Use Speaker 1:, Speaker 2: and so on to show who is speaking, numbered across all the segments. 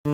Speaker 1: Hello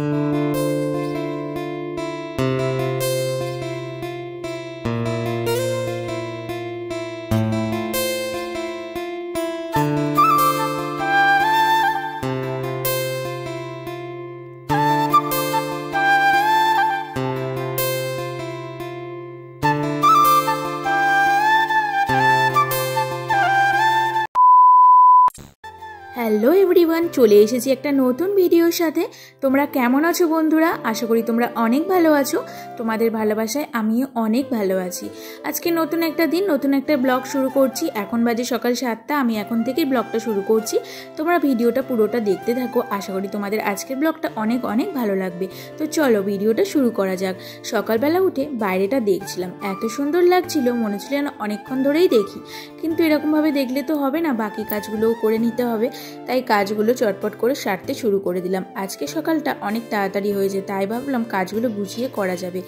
Speaker 1: everyone, চলে এসেছি একটা নতুন ভিডিওর সাথে। তোমরা কেমন আছো বন্ধুরা? আশা করি তোমরা অনেক ভালো আছো। তোমাদের ভালোবাসায় আমিও অনেক ভালো আছি। আজকে নতুন একটা দিন, নতুন একটা ব্লগ শুরু করছি। এখন বাজে সকাল 7টা, আমি এখন থেকেই ব্লগটা শুরু করছি। তোমরা ভিডিওটা পুরোটা দেখতে থাকো। আশা করি তোমাদের আজকের ব্লগটা অনেক অনেক ভালো লাগবে। তো চলো ভিডিওটা শুরু করা যাক। সকালবেলা উঠে বাইরেটা দেখছিলাম, এত সুন্দর লাগছিল, মনে হচ্ছিল যেন অনেকক্ষণ ধরেই দেখি। কিন্তু এরকমভাবে দেখলে তো হবে না, বাকি কাজগুলোও করে নিতে হবে। তাই কাজগুলো চটপট করে সারতে শুরু করে দিলাম। আজকে সকালটা অনেক তাড়াতাড়ি হয়েছে, তাই ভাবলাম কাজগুলো গুছিয়ে করা যাবে।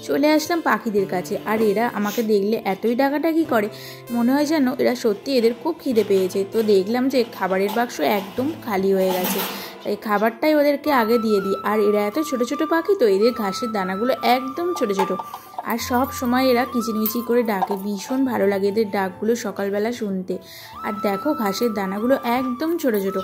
Speaker 1: চলে আসলাম পাখিদের কাছে, আর এরা আমাকে দেখলে এতই ডাকাডাকি করে, মনে হয় যেন এরা সত্যি এদের খুব খিদে পেয়েছে। তো দেখলাম যে খাবারের বাক্স একদম খালি হয়ে গেছে, তাই খাবারটাই ওদেরকে আগে দিয়ে দিই। আর এরা এত ছোট ছোট পাখি, তো এদের ঘাসের দানাগুলো একদম ছোট ছোট, আর সব সময় এরা কিচিরমিচির করে ডাকে। ভীষণ ভালো লাগে এদের ডাকগুলো সকালবেলা শুনতে। আর দেখো ঘাসের দানাগুলো একদম ছোট ছোট,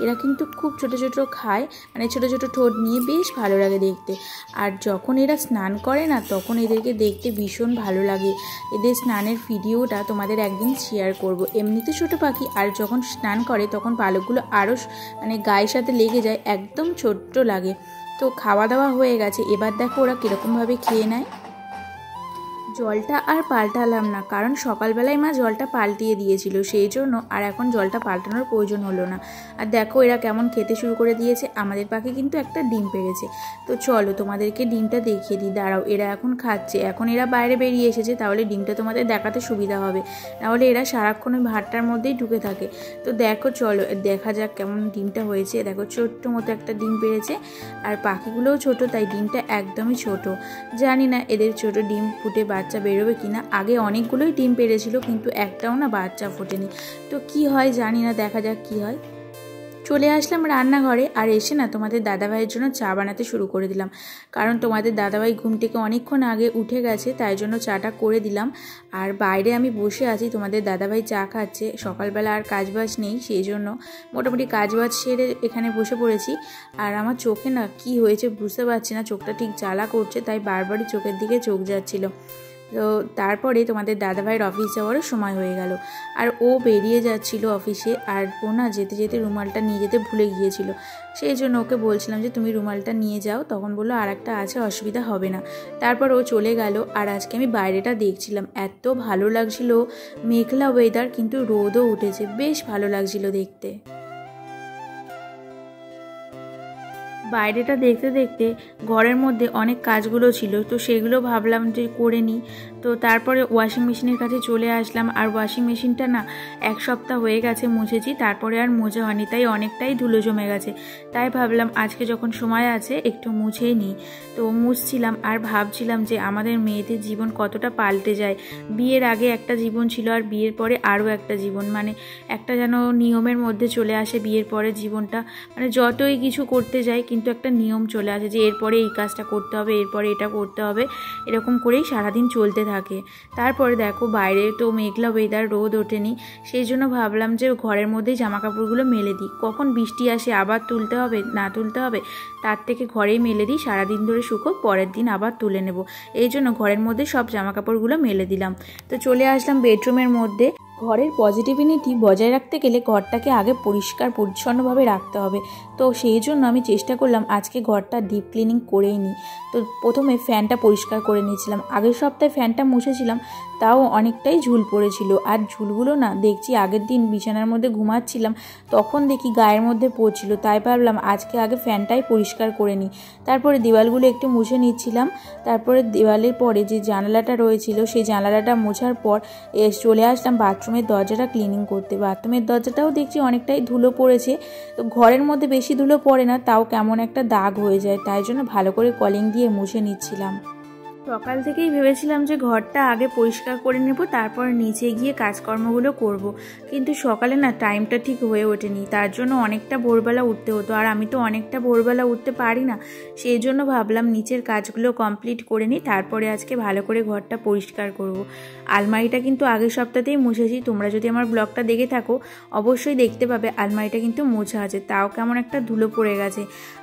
Speaker 1: এরা কিন্তু খুব ছোট ছোট খায়, মানে ছোট ছোট ঠোঁট নিয়ে, বেশ ভালো লাগে দেখতে। আর যখন এরা স্নান করে না, তখন এদেরকে দেখতে ভীষণ ভালো লাগে। এদের স্নানের ভিডিওটা তোমাদের একদিন শেয়ার করব। এমনিতে ছোট পাখি, আর যখন স্নান করে তখন পালকগুলো আরও মানে গায়ের সাথে লেগে যায়, একদম ছোট্ট লাগে। তো খাওয়া দাওয়া হয়ে গেছে, এবার দেখো ওরা কীরকমভাবে খেয়ে নেয়। জলটা আর পাল্টালাম না, কারণ সকালবেলায় মা জলটা পাল্টিয়ে দিয়েছিল, সেই জন্য আর এখন জলটা পাল্টানোর প্রয়োজন হলো না। আর দেখো এরা কেমন খেতে শুরু করে দিয়েছে। আমাদের পাখি কিন্তু একটা ডিম পেড়েছে। তো চলো তোমাদেরকে ডিমটা দেখিয়ে দিই, দাঁড়াও। এরা এখন খাচ্ছে, এখন এরা বাইরে বেরিয়ে এসেছে, তাহলে ডিমটা তোমাদের দেখাতে সুবিধা হবে, নাহলে এরা সারাক্ষণ ওই ভাতটার মধ্যেই ঢুকে থাকে। তো দেখো চলো দেখা যাক কেমন ডিমটা হয়েছে। দেখো ছোট্ট মতো একটা ডিম পেড়েছে, আর পাখিগুলোও ছোট, তাই ডিমটা একদমই ছোট। জানি না এদের ছোট ডিম ফুটে বাচ্চা বেরোবে কিনা। আগে অনেকগুলোই ডিম পেড়েছিল, কিন্তু একটাও না বাচ্চা ফোটেনি। তো কি হয় জানি না, দেখা যাক কি হয়। চলে আসলাম রান্নাঘরে, আর এসে না তোমাদের দাদাভাইয়ের জন্য চা বানাতে শুরু করে দিলাম, কারণ তোমাদের দাদাভাই ঘুম থেকে অনেকক্ষণ আগে উঠে গেছে, তাই জন্য চাটা করে দিলাম। আর বাইরে আমি বসে আছি, তোমাদের দাদাভাই চা খাচ্ছে। সকালবেলা আর কাজবাজ নেই, সেই জন্য মোটামুটি কাজবাজ সেরে এখানে বসে পড়েছি। আর আমার চোখে না কি হয়েছে বুঝতে পারছি না, চোখটা ঠিক জ্বালা করছে, তাই বারবারই চোখের দিকে চোখ যাচ্ছিল। তো তারপরে তোমাদের দাদাভাইয়ের অফিস যাওয়ারও সময় হয়ে গেল, আর ও বেরিয়ে যাচ্ছিল অফিসে। আর ও না যেতে যেতে রুমালটা নিয়ে যেতে ভুলে গিয়েছিল, সেই জন্য ওকে বলছিলাম যে তুমি রুমালটা নিয়ে যাও, তখন বললো আর একটা আছে, অসুবিধা হবে না। তারপর ও চলে গেল। আর আজকে আমি বাইরেটা দেখছিলাম, এত ভালো লাগছিল, মেঘলা ওয়েদার, কিন্তু রোদও উঠেছে, বেশ ভালো লাগছিল দেখতে। বাইরেটা দেখতে দেখতে ঘরের মধ্যে অনেক কাজগুলো ছিল, তো সেগুলো ভাবলাম যে করে নিই। তো তারপরে ওয়াশিং মেশিনের কাছে চলে আসলাম। আর ওয়াশিং মেশিনটা না 1 সপ্তাহ হয়ে গেছে মুছেছি, তারপরে আর মোছা হয়নি, তাই অনেকটাই ধুলো জমে গেছে। তাই ভাবলাম আজকে যখন সময় আছে একটু মুছেই নিই। তো মুছছিলাম আর ভাবছিলাম যে আমাদের মেয়েদের জীবন কতটা পাল্টে যায়। বিয়ের আগে একটা জীবন ছিল, আর বিয়ের পরে আরও একটা জীবন, মানে একটা যেন নিয়মের মধ্যে চলে আসে বিয়ের পরে জীবনটা। মানে যতই কিছু করতে যাই, কিন্তু একটা নিয়ম চলে আসে যে এরপরে এই কাজটা করতে হবে, এরপরে এটা করতে হবে, এরকম করেই সারাদিন চলতে থাকে। তারপরে দেখো বাইরে তো মেঘলা ওয়েদার, রোদ ওঠেনি, সেই জন্য ভাবলাম যে ঘরের মধ্যেই জামা কাপড়গুলো মেলে দিই। কখন বৃষ্টি আসে আবার তুলতে হবে না তুলতে হবে, তার থেকে ঘরেই মেলে দিই, সারাদিন ধরে শুকোক, পরের দিন আবার তুলে নেব। এই জন্য ঘরের মধ্যে সব জামা কাপড়গুলো মেলে দিলাম। তো চলে আসলাম বেডরুমের মধ্যে। ঘরের পজিটিভিটি বজায় রাখতে গেলে ঘরটাকে আগে পরিষ্কার পরিচ্ছন্নভাবে রাখতে হবে। তো সেই জন্য আমি চেষ্টা করলাম আজকে ঘরটা ডিপ ক্লিনিং করেই নিই। তো প্রথমে ফ্যানটা পরিষ্কার করে নিয়েছিলাম, আগের সপ্তাহে ফ্যানটা মুছেছিলাম, তাও অনেকটাই ঝুল পড়েছিল। আর ঝুলগুলো না দেখছি আগের দিন বিছানার মধ্যে ঘুমাচ্ছিলাম, তখন দেখি গায়ের মধ্যে পড়ছিল, তাই ভাবলাম আজকে আগে ফ্যানটাই পরিষ্কার করে নিই। তারপরে দেওয়ালগুলো একটু মুছে নিচ্ছিলাম। তারপরে দেওয়ালের পরে যে জানালাটা রয়েছিল, সেই জানালাটা মোছার পর চলে আসলাম বাথরুমের দরজাটা ক্লিনিং করতে। বাথরুমের দরজাটাও দেখছি অনেকটাই ধুলো পড়েছে। তো ঘরের মধ্যে বেশি ধুলো পড়ে না, তাও কেমন একটা দাগ হয়ে যায়, তাই জন্য ভালো করে কলিং দিয়ে মুছে নিচ্ছিলাম। সকাল থেকেই ভেবেছিলাম যে ঘরটা আগে পরিষ্কার করে নেব, তারপর নিচে গিয়ে কাজকর্মগুলো করব। কিন্তু সকালে না টাইমটা ঠিক হয়ে ওঠেনি, তার জন্য অনেকটা ভোরবেলা উঠতে হতো, আর আমি তো অনেকটা ভোরবেলা উঠতে পারি না। সেই জন্য ভাবলাম নিচের কাজগুলো কমপ্লিট করে নিই, তারপরে আজকে ভালো করে ঘরটা পরিষ্কার করব। আলমারিটা কিন্তু আগের সপ্তাহতেই মুছেছি, তোমরা যদি আমার ব্লগটা দেখে থাকো অবশ্যই দেখতে পাবে আলমারিটা কিন্তু মোছা আছে, তাও কেমন একটা ধুলো পড়ে গেছে।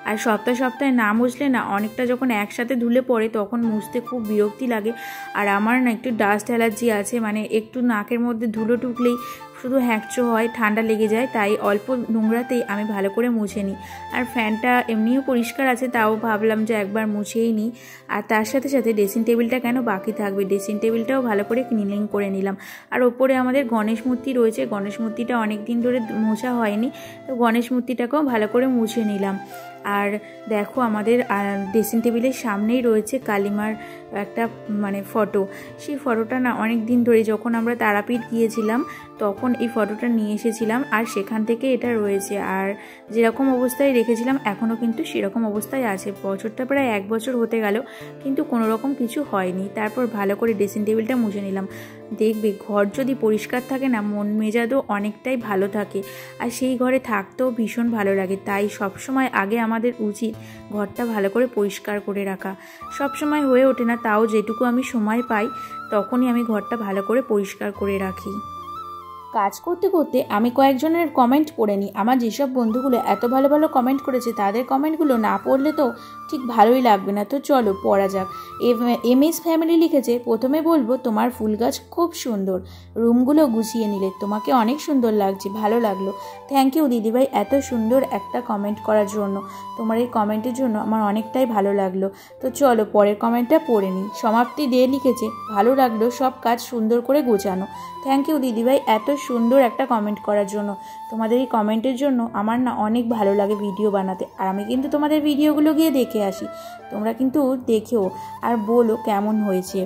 Speaker 1: আর সপ্তাহে না মুছলে না অনেকটা যখন একসাথে ধুলে পড়ে তখন মুছতে খুব বিরক্তি লাগে। আর আমার না একটু ডাস্ট অ্যালার্জি আছে, মানে একটু নাকের মধ্যে ধুলো ঢুকলেই শুধু হ্যাঁকচো হয়, ঠান্ডা লেগে যায়, তাই অল্প নোংরাতেই আমি ভালো করে মুছে নিই। আর ফ্যানটা এমনিও পরিষ্কার আছে, তাও ভাবলাম যে একবার মুছেই নিই। আর তার সাথে সাথে ড্রেসিং টেবিলটা কেন বাকি থাকবে, ড্রেসিং টেবিলটাও ভালো করে ক্লিনিং করে নিলাম। আর ওপরে আমাদের গণেশ মূর্তি রয়েছে, গণেশ মূর্তিটা অনেক দিন ধরে মোছা হয়নি, তো গণেশ মূর্তিটাকেও ভালো করে মুছে নিলাম। আর দেখো আমাদের ড্রেসিং টেবিলের সামনেই রয়েছে কালিমার একটা মানে ফটো। সেই ফটোটা না অনেক দিন ধরে যখন আমরা তারাপীঠ গিয়েছিলাম তখন এই ফটোটা নিয়ে এসেছিলাম, আর সেখান থেকে এটা রয়েছে। আর যেরকম অবস্থায় রেখেছিলাম এখনও কিন্তু সেরকম অবস্থায় আছে। বছরটা প্রায় 1 বছর হতে গেল, কিন্তু কোনো রকম কিছু হয়নি। তারপর ভালো করে ড্রেসিং টেবিলটা মুছে নিলাম। দেখবে ঘর যদি পরিষ্কার থাকে না মন মেজাজও অনেকটাই ভালো থাকে, আর সেই ঘরে থাকতেও ভীষণ ভালো লাগে। তাই সবসময় আগে আমাদের উচিত ঘরটা ভালো করে পরিষ্কার করে রাখা। সব সময় হয়ে ওঠে না, তাও যেটুকু আমি সময় পাই তখনই আমি ঘরটা ভালো করে পরিষ্কার করে রাখি। কাজ করতে করতে আমি কয়েকজনের কমেন্ট পড়ে নিই। আমার যেসব বন্ধুগুলো এত ভালো ভালো কমেন্ট করেছে তাদের কমেন্টগুলো না পড়লে তো ঠিক ভালোই লাগবে না। তো চলো পড়া যাক। MS ফ্যামিলি লিখেছে, প্রথমে বলবো তোমার ফুল গাছ খুব সুন্দর, রুমগুলো গুছিয়ে নিলে, তোমাকে অনেক সুন্দর লাগছে, ভালো লাগলো। থ্যাংক ইউ দিদিভাই এত সুন্দর একটা কমেন্ট করার জন্য, তোমার এই কমেন্টের জন্য আমার অনেকটাই ভালো লাগলো। তো চলো পরের কমেন্টটা পড়ে নিই। সমাপ্তি দিয়ে লিখেছে, ভালো লাগলো সব কাজ সুন্দর করে গোছানো। থ্যাংক ইউ দিদিভাই এত সুন্দর একটা কমেন্ট করার জন্য, তোমাদের এই কমেন্টের জন্য আমার না অনেক ভালো লাগে ভিডিও বানাতে। আর আমি কিন্তু তোমাদের ভিডিওগুলো গিয়ে দেখে আসি, তোমরা কিন্তু দেখেও আর বলো কেমন হয়েছে।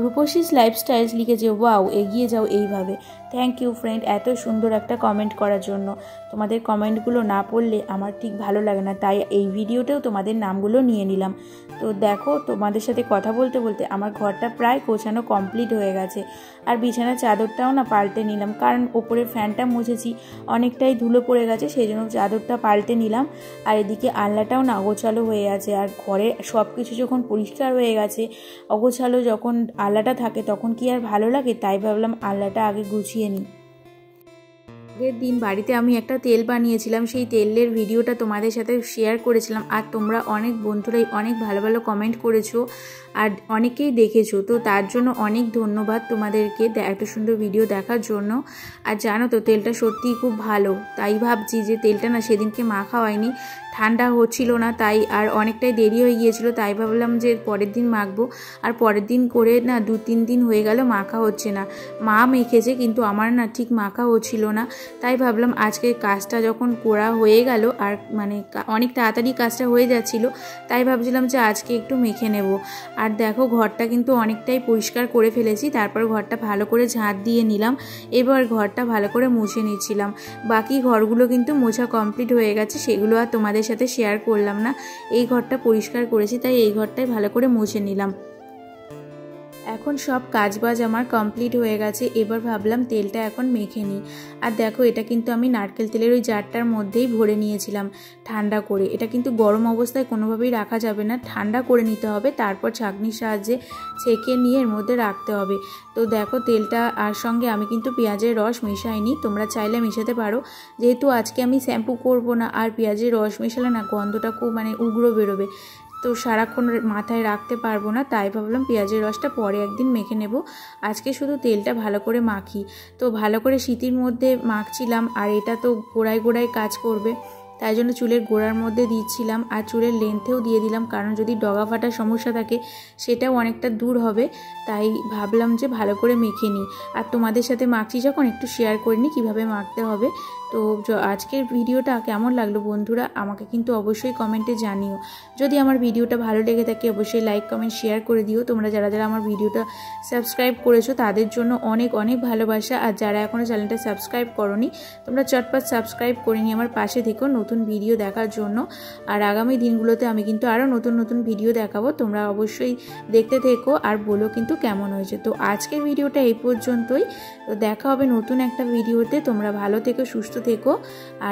Speaker 1: রূপসীস লাইফস্টাইলস লিখেছে, ওয়াও এগিয়ে যাও এইভাবে। থ্যাংক ইউ ফ্রেন্ড এত সুন্দর একটা কমেন্ট করার জন্য। তোমাদের কমেন্টগুলো না পড়লে আমার ঠিক ভালো লাগে না, তাই এই ভিডিওতেও তোমাদের নামগুলো নিয়ে নিলাম। তো দেখো তোমাদের সাথে কথা বলতে বলতে আমার ঘরটা প্রায় গোছানো কমপ্লিট হয়ে গেছে। আর বিছানার চাদরটাও না পাল্টে নিলাম, কারণ ওপরের ফ্যানটা মুছেছি অনেকটাই ধুলো পড়ে গেছে, সেই জন্য চাদরটা পাল্টে নিলাম। আর এদিকে আলনাটাও না অগোছালো হয়ে আছে। আর ঘরে সব কিছু যখন পরিষ্কার হয়ে গেছে, অগোছালো যখন আলনাটা থাকে তখন কি আর ভালো লাগে, তাই ভাবলাম আলনাটা আগে গুছিয়ে নিই। আগের দিন বাড়িতে আমি একটা তেল বানিয়েছিলাম, সেই তেলের ভিডিওটা তোমাদের সাথে শেয়ার করেছিলাম। আর তোমরা অনেক বন্ধুরাই অনেক ভালো ভালো কমেন্ট করেছো আর অনেকেই দেখেছো, তো তার জন্য অনেক ধন্যবাদ তোমাদেরকে এত সুন্দর ভিডিও দেখার জন্য। আর জানো তো তেলটা সত্যিই খুব ভালো, তাই ভাবছি যে তেলটা না সেদিনকে মাখা হয়নি, ঠান্ডা হচ্ছিল না, তাই আর অনেকটাই দেরি হয়ে গিয়েছিল, তাই ভাবলাম যে পরের দিন মাখবো। আর পরের দিন করে না 2-3 দিন হয়ে গেল মাখা হচ্ছে না। মা মেখেছে কিন্তু আমার না ঠিক মাখা হচ্ছিল না, তাই ভাবলাম আজকে কাজটা যখন করা হয়ে গেল আর মানে অনেক তাড়াতাড়ি কাজটা হয়ে যাচ্ছিল, তাই ভাবছিলাম যে আজকে একটু মেখে নেব। আর দেখো ঘরটা কিন্তু অনেকটাই পরিষ্কার করে ফেলেছি, তারপর ঘরটা ভালো করে ঝাঁট দিয়ে নিলাম। এবার ঘরটা ভালো করে মুছে নিচ্ছিলাম। বাকি ঘরগুলো কিন্তু মোছা কমপ্লিট হয়ে গেছে, সেগুলো আর তোমাদের সাথে শেয়ার করলাম না। এই ঘরটা পরিষ্কার করেছি তাই এই ঘরটাই ভালো করে মুছে নিলাম। এখন সব কাজবাজ আমার কমপ্লিট হয়ে গেছে, এবার ভাবলাম তেলটা এখন মেখে নিই। আর দেখো এটা কিন্তু আমি নারকেল তেলের ওই জারটার মধ্যেই ভরে নিয়েছিলাম ঠান্ডা করে। এটা কিন্তু গরম অবস্থায় কোনোভাবেই রাখা যাবে না, ঠান্ডা করে নিতে হবে, তারপর ছাঁকনির সাহায্যে ছেঁকে নিয়ে এর মধ্যে রাখতে হবে। তো দেখো তেলটা আর সঙ্গে আমি কিন্তু পেঁয়াজের রস মেশাইনি, তোমরা চাইলে মেশাতে পারো। যেহেতু আজকে আমি শ্যাম্পু করব না, আর পেঁয়াজের রস মেশালে না গন্ধটা খুব মানে উগ্র বেরোবে, তো সারাক্ষণ মাথায় রাখতে পারবো না, তাই ভাবলাম পেঁয়াজের রসটা পরে একদিন মেখে নেব, আজকে শুধু তেলটা ভালো করে মাখি। তো ভালো করে শীতের মধ্যে মাখছিলাম, আর এটা তো গোড়ায় গোড়ায় কাজ করবে, তাই জন্য চুলের গোড়ার মধ্যে দিচ্ছিলাম, আর চুলের লেন্থেও দিয়ে দিলাম, কারণ যদি ডগা ফাটার সমস্যা থাকে সেটাও অনেকটা দূর হবে, তাই ভাবলাম যে ভালো করে মেখে নিই। আর তোমাদের সাথে মাখছি যখন একটু শেয়ার করে নিই কীভাবে মাখতে হবে। তো আজকের ভিডিওটা কেমন লাগলো বন্ধুরা আমাকে কিন্তু অবশ্যই কমেন্টে জানিও। যদি আমার ভিডিওটা ভালো লেগে থাকে অবশ্যই লাইক কমেন্ট শেয়ার করে দিও। তোমরা যারা যারা আমার ভিডিওটা সাবস্ক্রাইব করেছো তাদের জন্য অনেক অনেক ভালোবাসা, আর যারা এখনও চ্যানেলটা সাবস্ক্রাইব করোনি তোমরা চটপট সাবস্ক্রাইব করে নিয়ে আমার পাশে থেকো নতুন ভিডিও দেখার জন্য। আর আগামী দিনগুলোতে আমি কিন্তু আরও নতুন নতুন ভিডিও দেখাবো, তোমরা অবশ্যই দেখতে থেকো আর বলো কিন্তু কেমন হয়েছে। তো আজকের ভিডিওটা এই পর্যন্তই, তো দেখা হবে নতুন একটা ভিডিওতে। তোমরা ভালো থেকো, সুস্থ থেকো। আর